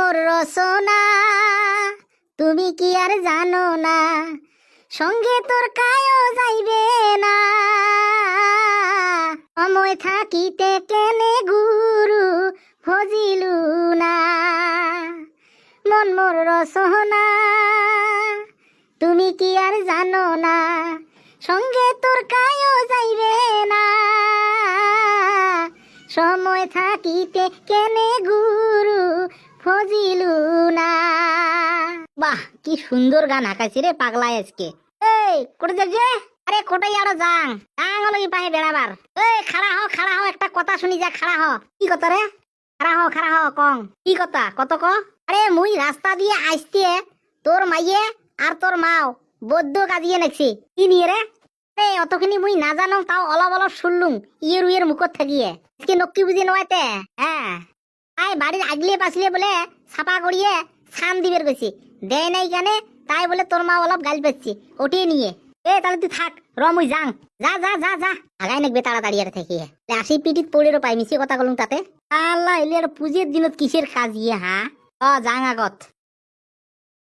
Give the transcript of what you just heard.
মোর রচনা তুমি কি আর জানো না, সঙ্গে তোর কায়ও যাইবে না। সময় থাকিতে কেনে গুরু ভজিলু না। মন মোর রচনা তুমি কি আর জানো না, সঙ্গে তোর কায়ও যাইবে না। সময় থাকিতে কেনে গুরু ফজিলু না। বাহ, কি সুন্দর গান আঁকাইছি রে পাগলা আজকে। এই কোটে যাচ্ছে? আরে কোটাই আরো যাং হলো এই পাহে বেড়াবার। এই খাড়া হ একটা কথা শুনি যা। খাড়া হ। কি কথা রে? খাড়া হ কং। কি কথা কত ক? আরে মুই রাস্তা দিয়ে আইসতে তোর মাইয়ে আর তোর মাও বদ্ধ কাজিয়ে নাকছি। কি নিয়ে রে? অতখানি মুই না জানো, তাও অলপ শুনলুম উইয়ের মুখত থাকিয়ে। আজকে নক্কি বুঝি নয়তে। হ্যাঁ, তাই বাড়ির আগলে পাছলে বলে ছাপা করিয়ে ছান দিবের গেছি, দেয় নাই কেন, তাই বলে তোর মা অলপ গাল পাচ্ছি ওটিয়ে নিয়ে। তাহলে তুই থাক, মুই যাং। যা আগাই নাকবে তাড়াতাড়ি আর থাকিয়ে। আসি পিটিত পড়েরও পাই, মিশিয়ে কথা বলুন তাতে। আল্লাহ এলি আর পুজোর দিনত কিসের কাজ ইয়ে। হ্যাঁ যাং আগত।